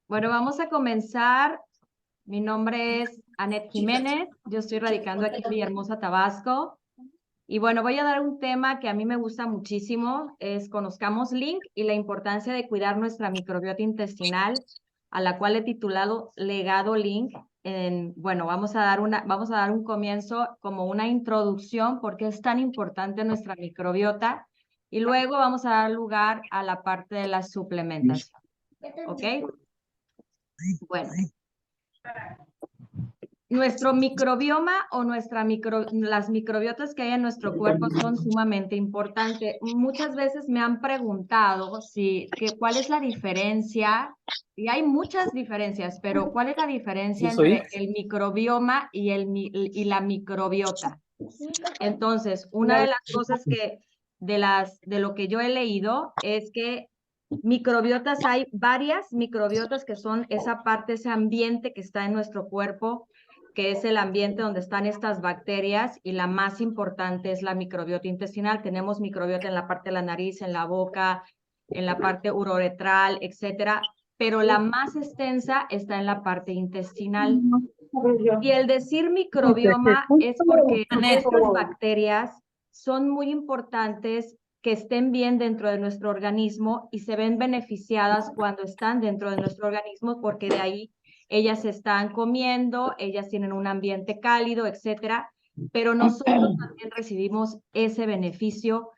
Bueno, vamos a comenzar. Mi nombre es Anet Jiménez. Yo estoy radicando aquí en Villahermosa, Tabasco. Y bueno, voy a dar un tema que a mí me gusta muchísimo, es conozcamos Link y la importancia de cuidar nuestra microbiota intestinal, a la cual he titulado Legado Link. Bueno, vamos a dar un comienzo como una introducción porque es tan importante nuestra microbiota y luego vamos a dar lugar a la parte de la suplementación. ¿Ok? Bueno. Nuestro microbioma o las microbiotas que hay en nuestro cuerpo son sumamente importantes. Muchas veces me han preguntado cuál es la diferencia, y hay muchas diferencias, pero ¿cuál es la diferencia entre el microbioma y la microbiota? Entonces, una de las cosas de lo que yo he leído es que microbiotas, hay varias microbiotas que son esa parte, ese ambiente que está en nuestro cuerpo, que es el ambiente donde están estas bacterias, y la más importante es la microbiota intestinal. Tenemos microbiota en la parte de la nariz, en la boca, en la parte uretral, etcétera, pero la más extensa está en la parte intestinal. Y el decir microbioma es porque estas bacterias son muy importantes que estén bien dentro de nuestro organismo y se ven beneficiadas cuando están dentro de nuestro organismo, porque de ahí ellas se están comiendo, ellas tienen un ambiente cálido, etcétera, pero nosotros también recibimos ese beneficio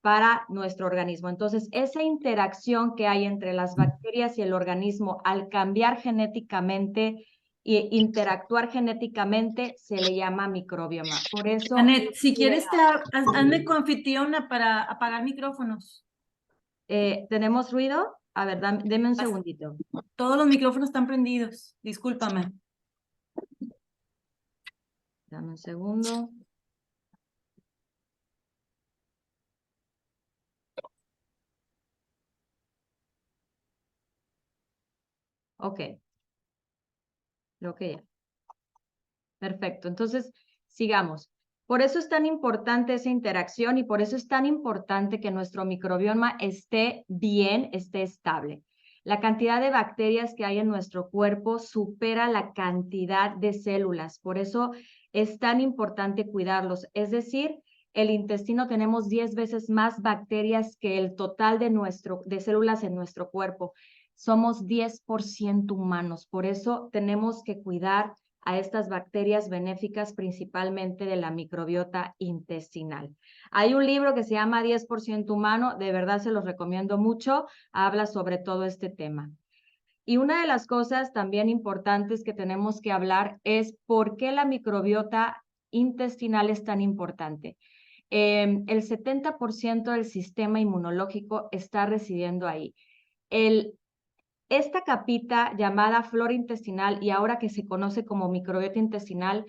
para nuestro organismo. Entonces, esa interacción que hay entre las bacterias y el organismo al cambiar genéticamente e interactuar genéticamente se le llama microbioma. Por eso, Anet, si quieres, hazme coanfitriona para apagar micrófonos. ¿tenemos ruido? A ver, deme un segundito. Todos los micrófonos están prendidos. Discúlpame. Dame un segundo. Ok. Creo que ya. Perfecto. Entonces, sigamos. Por eso es tan importante esa interacción y por eso es tan importante que nuestro microbioma esté bien, esté estable. La cantidad de bacterias que hay en nuestro cuerpo supera la cantidad de células. Por eso es tan importante cuidarlos. Es decir, el intestino tenemos 10 veces más bacterias que el total de células en nuestro cuerpo. Somos 10% humanos. Por eso tenemos que cuidar a estas bacterias benéficas, principalmente de la microbiota intestinal. Hay un libro que se llama 10% humano, de verdad se los recomiendo mucho, habla sobre todo este tema. Y una de las cosas también importantes que tenemos que hablar es por qué la microbiota intestinal es tan importante. El 70% del sistema inmunológico está residiendo ahí. Esta capita llamada flora intestinal, y ahora que se conoce como microbiota intestinal,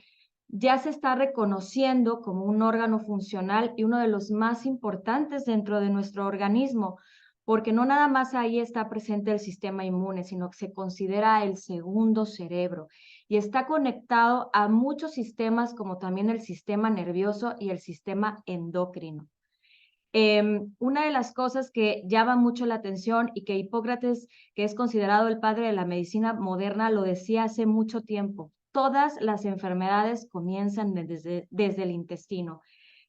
ya se está reconociendo como un órgano funcional y uno de los más importantes dentro de nuestro organismo, porque no nada más ahí está presente el sistema inmune, sino que se considera el segundo cerebro y está conectado a muchos sistemas como también el sistema nervioso y el sistema endocrino. Una de las cosas que llama mucho la atención y que Hipócrates, que es considerado el padre de la medicina moderna, lo decía hace mucho tiempo: todas las enfermedades comienzan desde el intestino.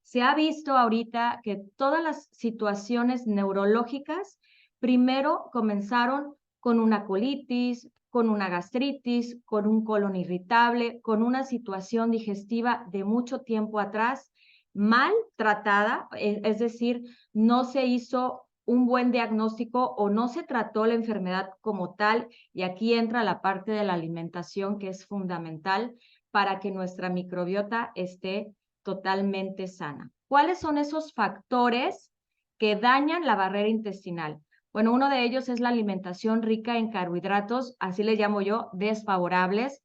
Se ha visto ahorita que todas las situaciones neurológicas primero comenzaron con una colitis, con una gastritis, con un colon irritable, con una situación digestiva de mucho tiempo atrás, mal tratada, es decir, no se hizo un buen diagnóstico o no se trató la enfermedad como tal, y aquí entra la parte de la alimentación, que es fundamental para que nuestra microbiota esté totalmente sana. ¿Cuáles son esos factores que dañan la barrera intestinal? Bueno, uno de ellos es la alimentación rica en carbohidratos, así le llamo yo, desfavorables,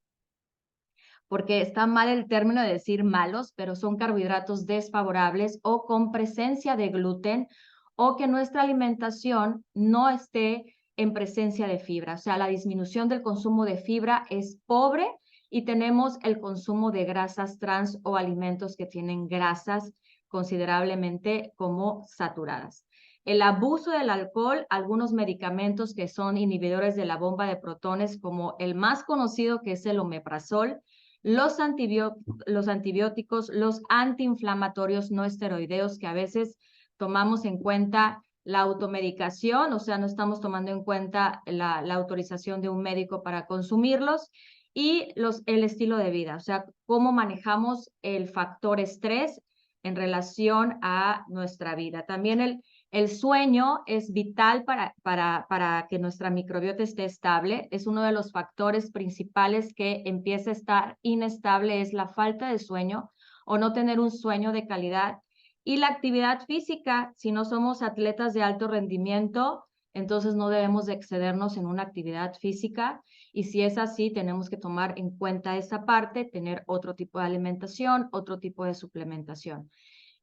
porque está mal el término de decir malos, pero son carbohidratos desfavorables o con presencia de gluten, o que nuestra alimentación no esté en presencia de fibra. O sea, la disminución del consumo de fibra es pobre y tenemos el consumo de grasas trans o alimentos que tienen grasas considerablemente como saturadas. el abuso del alcohol, algunos medicamentos que son inhibidores de la bomba de protones, como el más conocido que es el omeprazol, los antibióticos, los antiinflamatorios no esteroideos que a veces tomamos en cuenta la automedicación, o sea, no estamos tomando en cuenta la autorización de un médico para consumirlos, y el estilo de vida, o sea, cómo manejamos el factor estrés en relación a nuestra vida. También el sueño es vital para que nuestra microbiota esté estable. Es uno de los factores principales que empieza a estar inestable, es la falta de sueño o no tener un sueño de calidad. Y la actividad física, si no somos atletas de alto rendimiento, entonces no debemos de excedernos en una actividad física. Y si es así, tenemos que tomar en cuenta esa parte, tener otro tipo de alimentación, otro tipo de suplementación.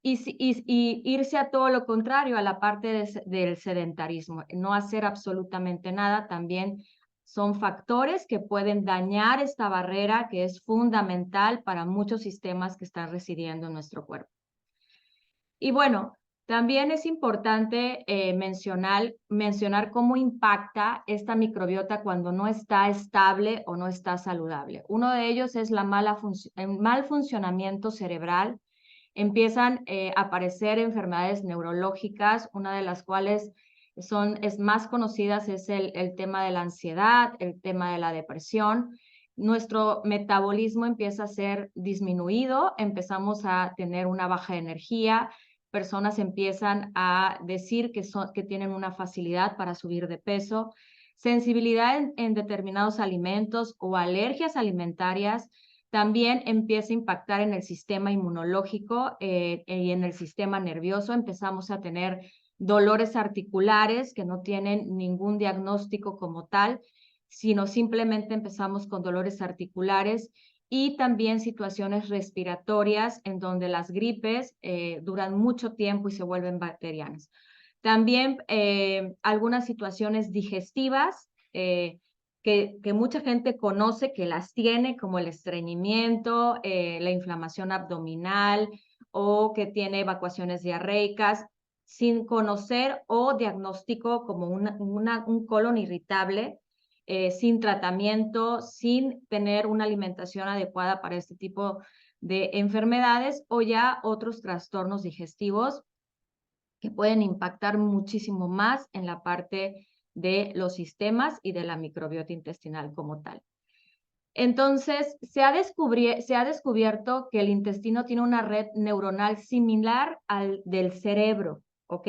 Y irse a todo lo contrario, a la parte del sedentarismo, no hacer absolutamente nada, también son factores que pueden dañar esta barrera que es fundamental para muchos sistemas que están residiendo en nuestro cuerpo. Y bueno, también es importante mencionar cómo impacta esta microbiota cuando no está estable o no está saludable. Uno de ellos es el mal funcionamiento cerebral. Empiezan a aparecer enfermedades neurológicas, una de las cuales es más conocidas es el tema de la ansiedad, el tema de la depresión. Nuestro metabolismo empieza a ser disminuido, empezamos a tener una baja energía, personas empiezan a decir que tienen una facilidad para subir de peso, sensibilidad en determinados alimentos o alergias alimentarias. También empieza a impactar en el sistema inmunológico y en el sistema nervioso. Empezamos a tener dolores articulares que no tienen ningún diagnóstico como tal, sino simplemente empezamos con dolores articulares y también situaciones respiratorias en donde las gripes duran mucho tiempo y se vuelven bacterianas. También algunas situaciones digestivas que mucha gente conoce que las tiene, como el estreñimiento, la inflamación abdominal o que tiene evacuaciones diarreicas, sin conocer o diagnóstico como un colon irritable, sin tratamiento, sin tener una alimentación adecuada para este tipo de enfermedades o ya otros trastornos digestivos que pueden impactar muchísimo más en la parte de los sistemas y de la microbiota intestinal como tal. Entonces, se ha descubierto que el intestino tiene una red neuronal similar al del cerebro, ¿ok?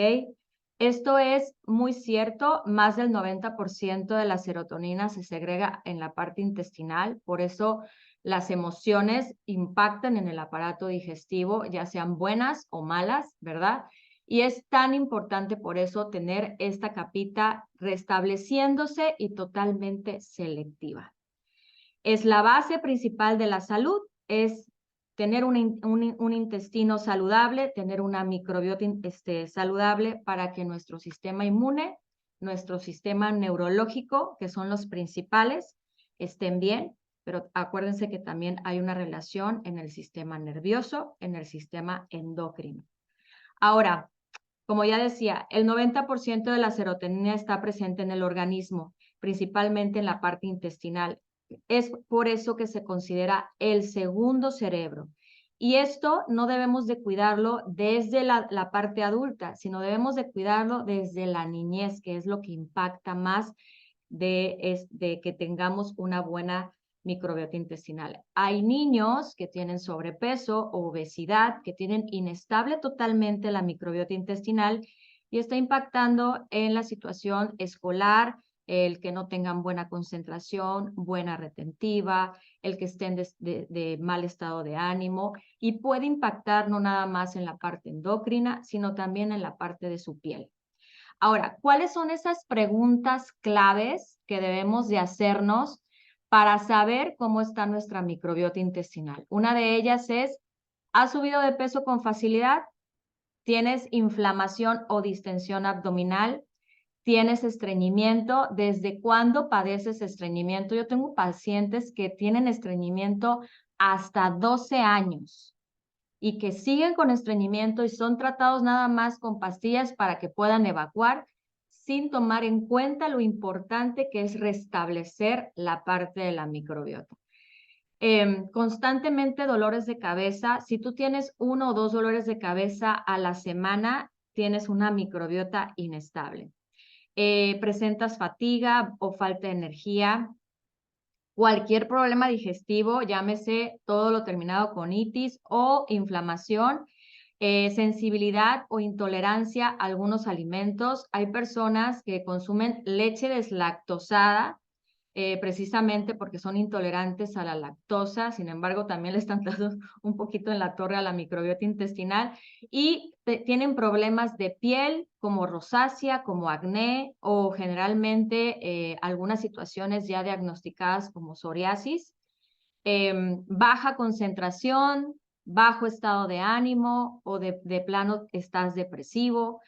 Esto es muy cierto, más del 90% de la serotonina se segrega en la parte intestinal, por eso las emociones impactan en el aparato digestivo, ya sean buenas o malas, ¿verdad? Y es tan importante por eso tener esta capita restableciéndose y totalmente selectiva. Es la base principal de la salud, es tener un intestino saludable, tener una microbiota saludable para que nuestro sistema inmune, nuestro sistema neurológico, que son los principales, estén bien, pero acuérdense que también hay una relación en el sistema nervioso, en el sistema endocrino. Ahora, como ya decía, el 90% de la serotonina está presente en el organismo, principalmente en la parte intestinal. Es por eso que se considera el segundo cerebro. Y esto no debemos de cuidarlo desde la parte adulta, sino debemos de cuidarlo desde la niñez, que es lo que impacta más de que tengamos una buena microbiota intestinal. Hay niños que tienen sobrepeso o obesidad, que tienen inestable totalmente la microbiota intestinal y está impactando en la situación escolar, el que no tengan buena concentración, buena retentiva, el que estén de mal estado de ánimo y puede impactar no nada más en la parte endocrina, sino también en la parte de su piel. Ahora, ¿cuáles son esas preguntas claves que debemos de hacernos para saber cómo está nuestra microbiota intestinal? Una de ellas es, ¿has subido de peso con facilidad? ¿Tienes inflamación o distensión abdominal? ¿Tienes estreñimiento? ¿Desde cuándo padeces estreñimiento? Yo tengo pacientes que tienen estreñimiento hasta 12 años. y que siguen con estreñimiento y son tratados nada más con pastillas para que puedan evacuar, sin tomar en cuenta lo importante que es restablecer la parte de la microbiota. Constantemente dolores de cabeza. Si tú tienes 1 o 2 dolores de cabeza a la semana, tienes una microbiota inestable. Presentas fatiga o falta de energía. Cualquier problema digestivo, llámese todo lo terminado con itis o inflamación, sensibilidad o intolerancia a algunos alimentos. Hay personas que consumen leche deslactosada, precisamente porque son intolerantes a la lactosa. Sin embargo, también le están dando un poquito en la torre a la microbiota intestinal y tienen problemas de piel como rosácea, como acné o generalmente algunas situaciones ya diagnosticadas como psoriasis. Baja concentración, bajo estado de ánimo o de plano estás depresivo.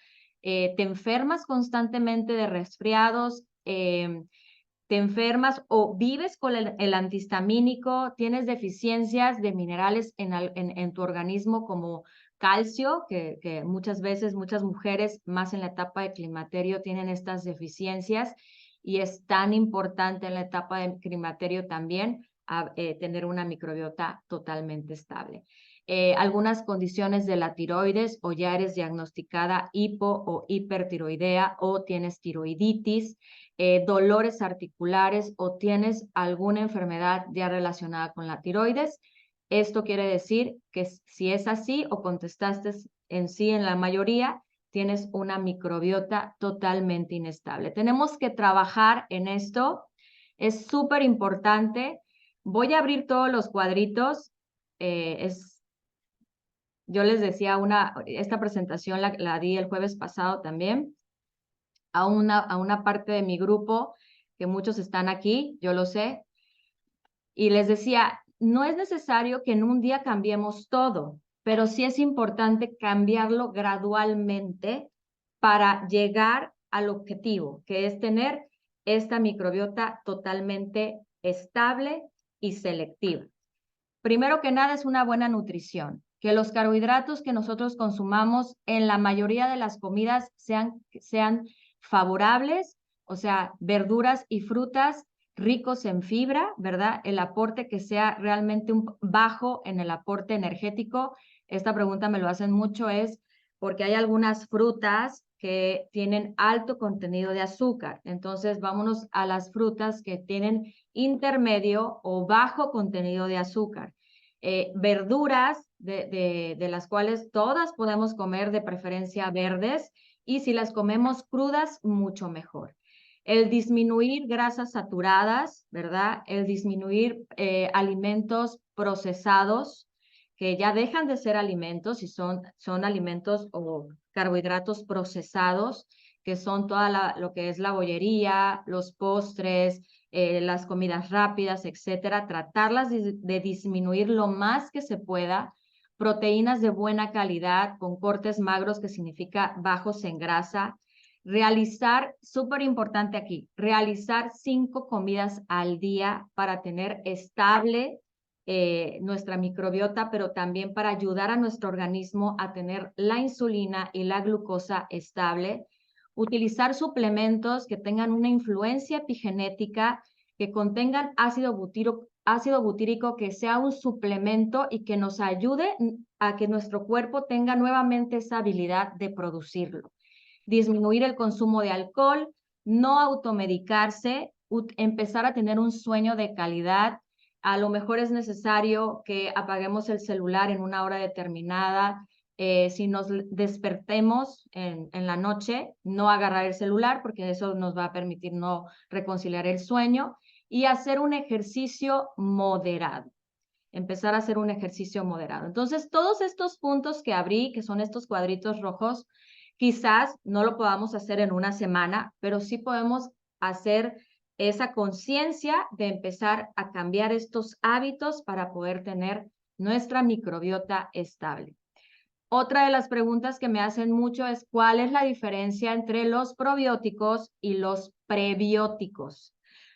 Te enfermas constantemente de resfriados, te enfermas o vives con el antihistamínico, tienes deficiencias de minerales en tu organismo como calcio, que muchas veces muchas mujeres, más en la etapa de climaterio, tienen estas deficiencias y es tan importante en la etapa de climaterio también tener una microbiota totalmente estable. Algunas condiciones de la tiroides o ya eres diagnosticada hipo o hipertiroidea o tienes tiroiditis, dolores articulares o tienes alguna enfermedad ya relacionada con la tiroides. Esto quiere decir que si es así o contestaste en sí en la mayoría, tienes una microbiota totalmente inestable. Tenemos que trabajar en esto. Es súper importante. Voy a abrir todos los cuadritos. Yo les decía, esta presentación la di el jueves pasado también a una parte de mi grupo, que muchos están aquí, yo lo sé, y les decía, no es necesario que en un día cambiemos todo, pero sí es importante cambiarlo gradualmente para llegar al objetivo, que es tener esta microbiota totalmente estable y selectiva. Primero que nada es una buena nutrición, que los carbohidratos que nosotros consumamos en la mayoría de las comidas sean favorables, o sea, verduras y frutas ricos en fibra, ¿verdad? El aporte que sea realmente bajo en el aporte energético. Esta pregunta me lo hacen mucho, es porque hay algunas frutas que tienen alto contenido de azúcar. Entonces, vámonos a las frutas que tienen intermedio o bajo contenido de azúcar. Verduras de las cuales todas podemos comer, de preferencia verdes, y si las comemos crudas, mucho mejor. El disminuir grasas saturadas, ¿verdad? El disminuir alimentos procesados, que ya dejan de ser alimentos y son alimentos o carbohidratos procesados, que son lo que es la bollería, los postres, las comidas rápidas, etcétera, tratarlas de disminuir lo más que se pueda. Proteínas de buena calidad con cortes magros, que significa bajos en grasa. Realizar, súper importante aquí, realizar 5 comidas al día para tener estable nuestra microbiota, pero también para ayudar a nuestro organismo a tener la insulina y la glucosa estable. Utilizar suplementos que tengan una influencia epigenética, que contengan ácido butírico, que sea un suplemento y que nos ayude a que nuestro cuerpo tenga nuevamente esa habilidad de producirlo. Disminuir el consumo de alcohol, no automedicarse, empezar a tener un sueño de calidad. A lo mejor es necesario que apaguemos el celular en una hora determinada. Si nos despertemos en la noche, no agarrar el celular, porque eso nos va a permitir no reconciliar el sueño, y hacer un ejercicio moderado. Empezar a hacer un ejercicio moderado. Entonces, todos estos puntos que abrí, que son estos cuadritos rojos, quizás no lo podamos hacer en una semana, pero sí podemos hacer esa conciencia de empezar a cambiar estos hábitos para poder tener nuestra microbiota estable. Otra de las preguntas que me hacen mucho es ¿cuál es la diferencia entre los probióticos y los prebióticos?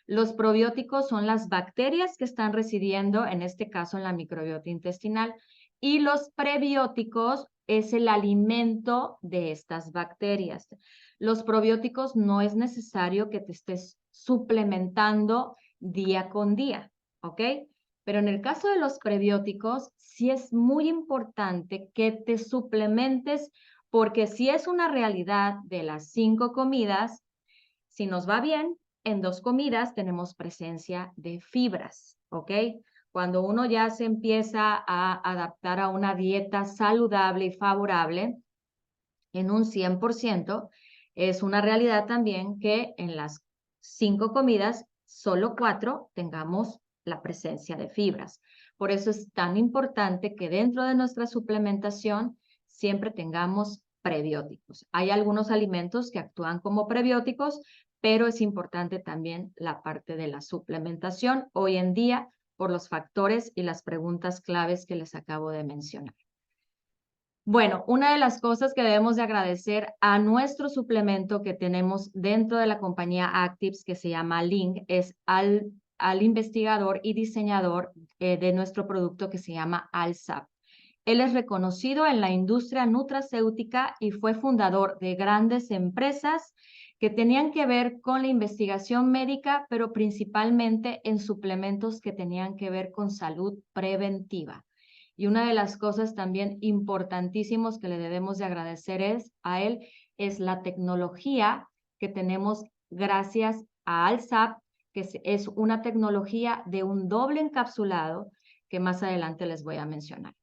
Los probióticos son las bacterias que están residiendo, en este caso en la microbiota intestinal, Y los prebióticos es el alimento de estas bacterias. Los probióticos no es necesario que te estés suplementando día con día, ¿ok? Pero en el caso de los prebióticos, sí es muy importante que te suplementes, porque si es una realidad de las 5 comidas, si nos va bien, en 2 comidas tenemos presencia de fibras, ¿ok? Cuando uno ya se empieza a adaptar a una dieta saludable y favorable, en un 100%, es una realidad también que en las 5 comidas, solo 4 tengamos la presencia de fibras. Por eso es tan importante que dentro de nuestra suplementación siempre tengamos prebióticos. Hay algunos alimentos que actúan como prebióticos, pero es importante también la parte de la suplementación hoy en día por los factores y las preguntas claves que les acabo de mencionar. Bueno, una de las cosas que debemos de agradecer a nuestro suplemento que tenemos dentro de la compañía Actives, que se llama Link, es al investigador y diseñador de nuestro producto que se llama Alsap. Él es reconocido en la industria nutracéutica y fue fundador de grandes empresas que tenían que ver con la investigación médica, pero principalmente en suplementos que tenían que ver con salud preventiva. Y una de las cosas también importantísimos que le debemos de agradecer a él es la tecnología que tenemos gracias a Alsap, que es una tecnología de un doble encapsulado que más adelante les voy a mencionar.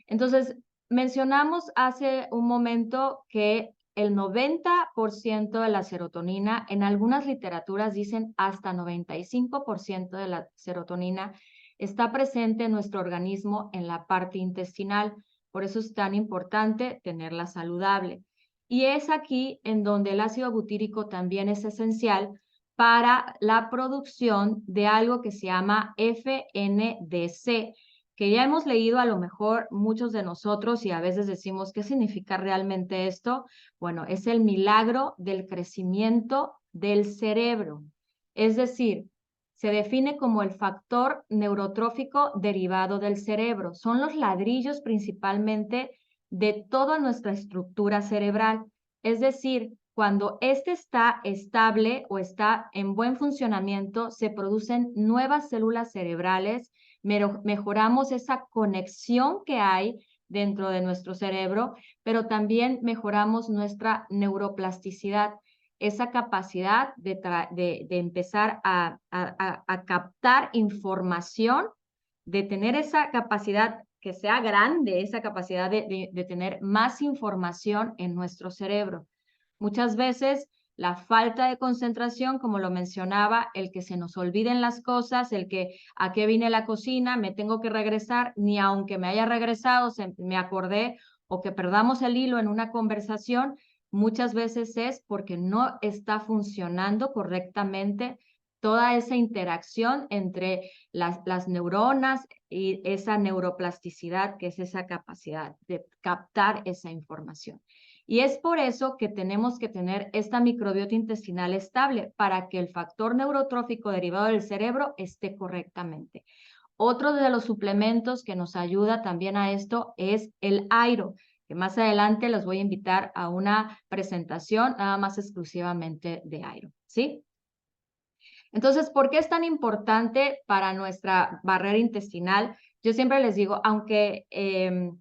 Entonces, mencionamos hace un momento que el 90% de la serotonina, en algunas literaturas dicen hasta 95% de la serotonina, está presente en nuestro organismo en la parte intestinal. Por eso es tan importante tenerla saludable. Y es aquí en donde el ácido butírico también es esencial para la producción de algo que se llama FNDC, que ya hemos leído a lo mejor muchos de nosotros y a veces decimos, ¿qué significa realmente esto? Bueno, es el milagro del crecimiento del cerebro. Es decir, se define como el factor neurotrófico derivado del cerebro. Son los ladrillos principalmente de toda nuestra estructura cerebral. Es decir, cuando este está estable o está en buen funcionamiento, se producen nuevas células cerebrales, mejoramos esa conexión que hay dentro de nuestro cerebro, pero también mejoramos nuestra neuroplasticidad, esa capacidad de empezar a captar información, de tener esa capacidad que sea grande, esa capacidad de tener más información en nuestro cerebro. Muchas veces la falta de concentración, como lo mencionaba, el que se nos olviden las cosas, el que a qué vine a la cocina, me tengo que regresar, ni aunque me haya regresado, me acordé, o que perdamos el hilo en una conversación, muchas veces es porque no está funcionando correctamente toda esa interacción entre las neuronas y esa neuroplasticidad, que es esa capacidad de captar esa información. Y es por eso que tenemos que tener esta microbiota intestinal estable para que el factor neurotrófico derivado del cerebro esté correctamente. Otro de los suplementos que nos ayuda también a esto es el Airo, que más adelante los voy a invitar a una presentación nada más exclusivamente de Airo, ¿sí? Entonces, ¿por qué es tan importante para nuestra barrera intestinal? Yo siempre les digo, aunque en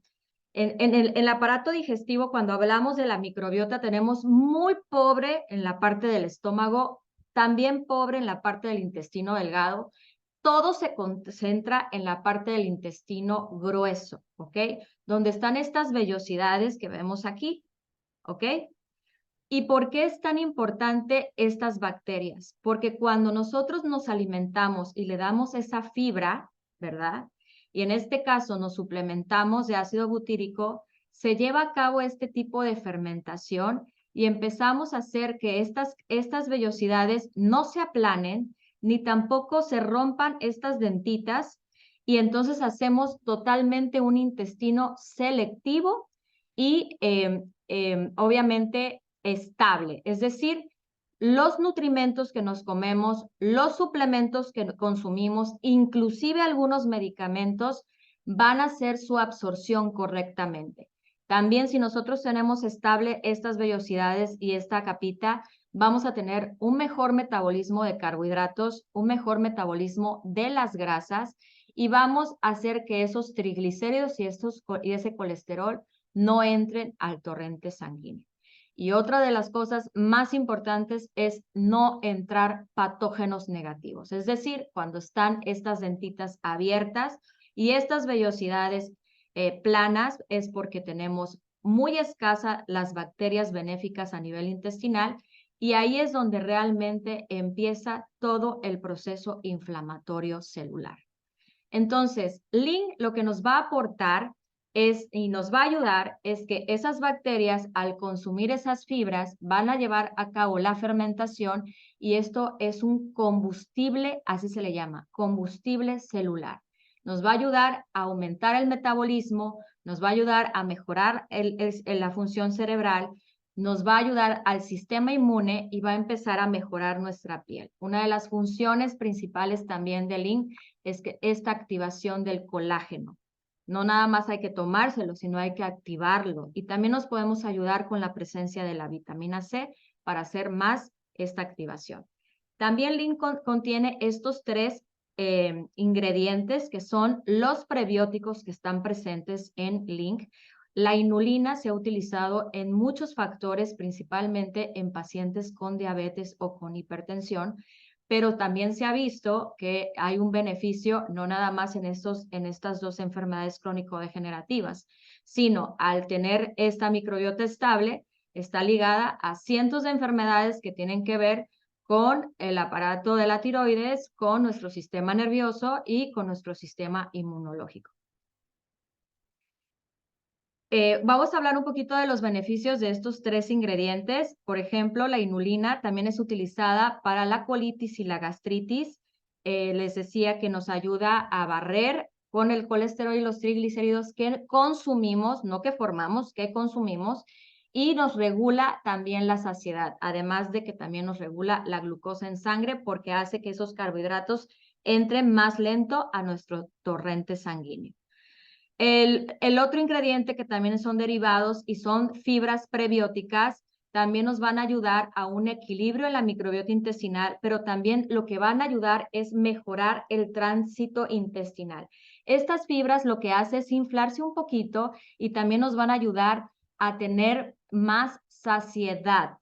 el aparato digestivo, cuando hablamos de la microbiota, tenemos muy pobre en la parte del estómago, también pobre en la parte del intestino delgado. Todo se concentra en la parte del intestino grueso, ¿ok? Donde están estas vellosidades que vemos aquí, ¿ok? ¿Y por qué es tan importante estas bacterias? Porque cuando nosotros nos alimentamos y le damos esa fibra, ¿verdad? Y en este caso nos suplementamos de ácido butírico, se lleva a cabo este tipo de fermentación y empezamos a hacer que estas vellosidades no se aplanen, ni tampoco se rompan estas dentitas, y entonces hacemos totalmente un intestino selectivo y obviamente estable, es decir, los nutrimentos que nos comemos, los suplementos que consumimos, inclusive algunos medicamentos, van a hacer su absorción correctamente. También si nosotros tenemos estable estas vellosidades y esta capita, vamos a tener un mejor metabolismo de carbohidratos, un mejor metabolismo de las grasas y vamos a hacer que esos triglicéridos y ese colesterol no entren al torrente sanguíneo. Y otra de las cosas más importantes es no entrar patógenos negativos, es decir, cuando están estas dentitas abiertas y estas vellosidades planas es porque tenemos muy escasas las bacterias benéficas a nivel intestinal y ahí es donde realmente empieza todo el proceso inflamatorio celular. Entonces, Lean lo que nos va a aportar y nos va a ayudar es que esas bacterias al consumir esas fibras van a llevar a cabo la fermentación y esto es un combustible, así se le llama, combustible celular. Nos va a ayudar a aumentar el metabolismo, nos va a ayudar a mejorar la función cerebral, nos va a ayudar al sistema inmune y va a empezar a mejorar nuestra piel. Una de las funciones principales también del Lean es que esta activación del colágeno. No nada más hay que tomárselo, sino hay que activarlo. Y también nos podemos ayudar con la presencia de la vitamina C para hacer más esta activación. También Lean contiene estos tres ingredientes que son los prebióticos que están presentes en Lean. La inulina se ha utilizado en muchos factores, principalmente en pacientes con diabetes o con hipertensión, pero también se ha visto que hay un beneficio no nada más en estas dos enfermedades crónico-degenerativas, sino al tener esta microbiota estable, está ligada a cientos de enfermedades que tienen que ver con el aparato de la tiroides, con nuestro sistema nervioso y con nuestro sistema inmunológico. Vamos a hablar un poquito de los beneficios de estos tres ingredientes. Por ejemplo, la inulina también es utilizada para la colitis y la gastritis. Les decía que nos ayuda a barrer con el colesterol y los triglicéridos que consumimos, no que formamos, que consumimos, y nos regula también la saciedad, además de que también nos regula la glucosa en sangre porque hace que esos carbohidratos entren más lento a nuestro torrente sanguíneo. El otro ingrediente que también son derivados y son fibras prebióticas, también nos van a ayudar a un equilibrio en la microbiota intestinal, pero también lo que van a ayudar es mejorar el tránsito intestinal. Estas fibras lo que hace es inflarse un poquito y también nos van a ayudar a tener más saciedad.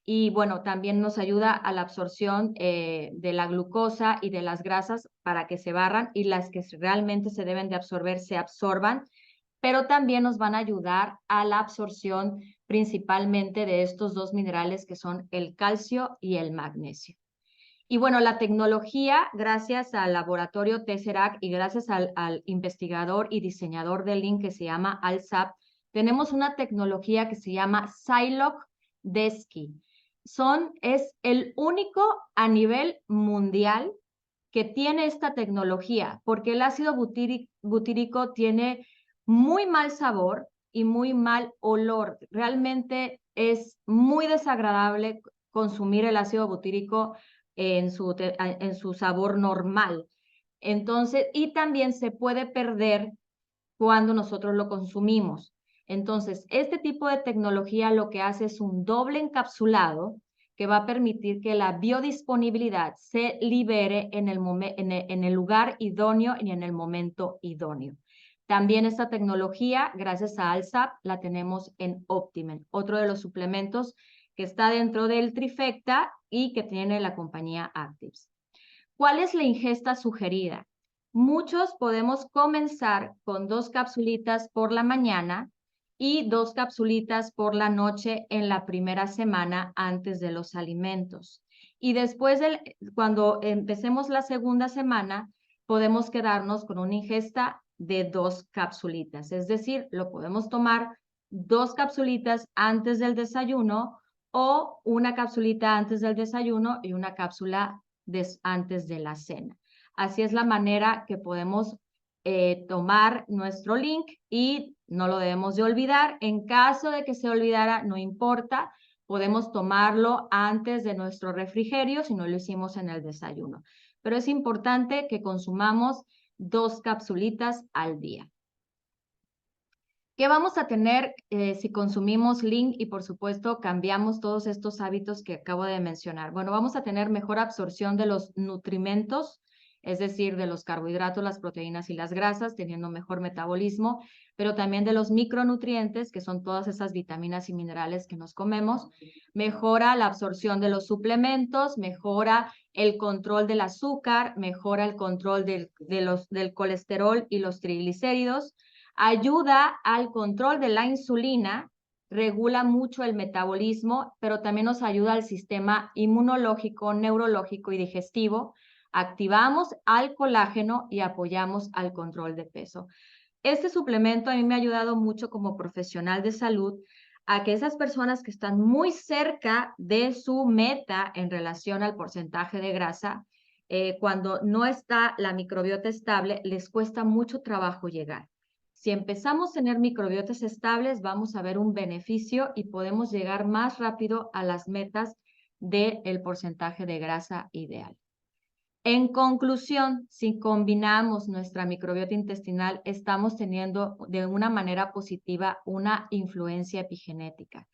Y bueno, también nos ayuda a la absorción de la glucosa y de las grasas para que se barran y las que realmente se deben de absorber se absorban, pero también nos van a ayudar a la absorción principalmente de estos dos minerales que son el calcio y el magnesio. Y bueno, la tecnología, gracias al laboratorio Tesseract y gracias al investigador y diseñador del Lean que se llama ALSAP, tenemos una tecnología que se llama Zylog DESKI. Es el único a nivel mundial que tiene esta tecnología, porque el ácido butírico tiene muy mal sabor y muy mal olor. Realmente es muy desagradable consumir el ácido butírico en su sabor normal. Entonces, y también se puede perder cuando nosotros lo consumimos. Entonces, este tipo de tecnología lo que hace es un doble encapsulado que va a permitir que la biodisponibilidad se libere en el lugar idóneo y en el momento idóneo. También esta tecnología, gracias a ALSAP, la tenemos en Optimen, otro de los suplementos que está dentro del trifecta y que tiene la compañía Actives. ¿Cuál es la ingesta sugerida? Muchos podemos comenzar con 2 capsulitas por la mañana y 2 capsulitas por la noche en la primera semana antes de los alimentos. Y después, cuando empecemos la segunda semana, podemos quedarnos con una ingesta de 2 capsulitas. Es decir, lo podemos tomar 2 capsulitas antes del desayuno o una capsulita antes del desayuno y una cápsula antes de la cena. Así es la manera que podemos tomar nuestro link y no lo debemos de olvidar. En caso de que se olvidara, no importa, podemos tomarlo antes de nuestro refrigerio si no lo hicimos en el desayuno. Pero es importante que consumamos 2 capsulitas al día. ¿Qué vamos a tener si consumimos Link y por supuesto cambiamos todos estos hábitos que acabo de mencionar? Bueno, vamos a tener mejor absorción de los nutrimentos, es decir, de los carbohidratos, las proteínas y las grasas, teniendo mejor metabolismo, pero también de los micronutrientes, que son todas esas vitaminas y minerales que nos comemos. Mejora la absorción de los suplementos, mejora el control del azúcar, mejora el control del colesterol y los triglicéridos. Ayuda al control de la insulina, regula mucho el metabolismo, pero también nos ayuda al sistema inmunológico, neurológico y digestivo. Activamos al colágeno y apoyamos al control de peso. Este suplemento a mí me ha ayudado mucho como profesional de salud a que esas personas que están muy cerca de su meta en relación al porcentaje de grasa, cuando no está la microbiota estable, les cuesta mucho trabajo llegar. Si empezamos a tener microbiotas estables, vamos a ver un beneficio y podemos llegar más rápido a las metas del porcentaje de grasa ideal. En conclusión, si combinamos nuestra microbiota intestinal, estamos teniendo de una manera positiva una influencia epigenética.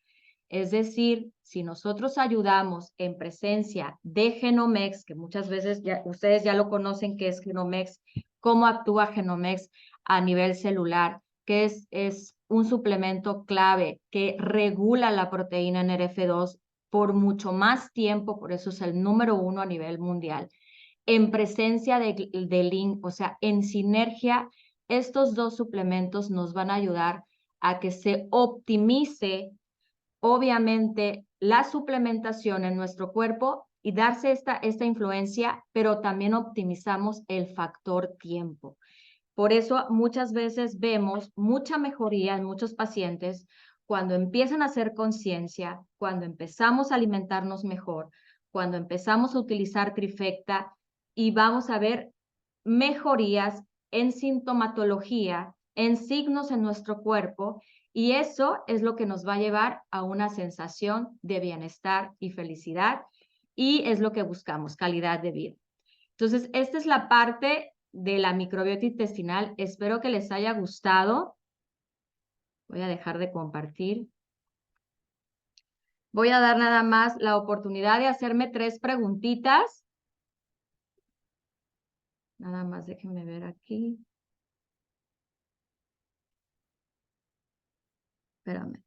Es decir, si nosotros ayudamos en presencia de Genomex, que muchas veces ustedes ya lo conocen, que es Genomex, cómo actúa Genomex a nivel celular, que es un suplemento clave que regula la proteína NRF2 por mucho más tiempo, por eso es el número 1 a nivel mundial. En presencia de Link, o sea, en sinergia, estos dos suplementos nos van a ayudar a que se optimice obviamente la suplementación en nuestro cuerpo y darse esta influencia, pero también optimizamos el factor tiempo. Por eso muchas veces vemos mucha mejoría en muchos pacientes cuando empiezan a hacer conciencia, cuando empezamos a alimentarnos mejor, cuando empezamos a utilizar trifecta y vamos a ver mejorías en sintomatología, en signos en nuestro cuerpo, y eso es lo que nos va a llevar a una sensación de bienestar y felicidad, y es lo que buscamos, calidad de vida. Entonces, esta es la parte de la microbiota intestinal. Espero que les haya gustado. Voy a dejar de compartir. Voy a dar nada más la oportunidad de hacerme 3 preguntitas. Nada más déjenme ver aquí. Espérame.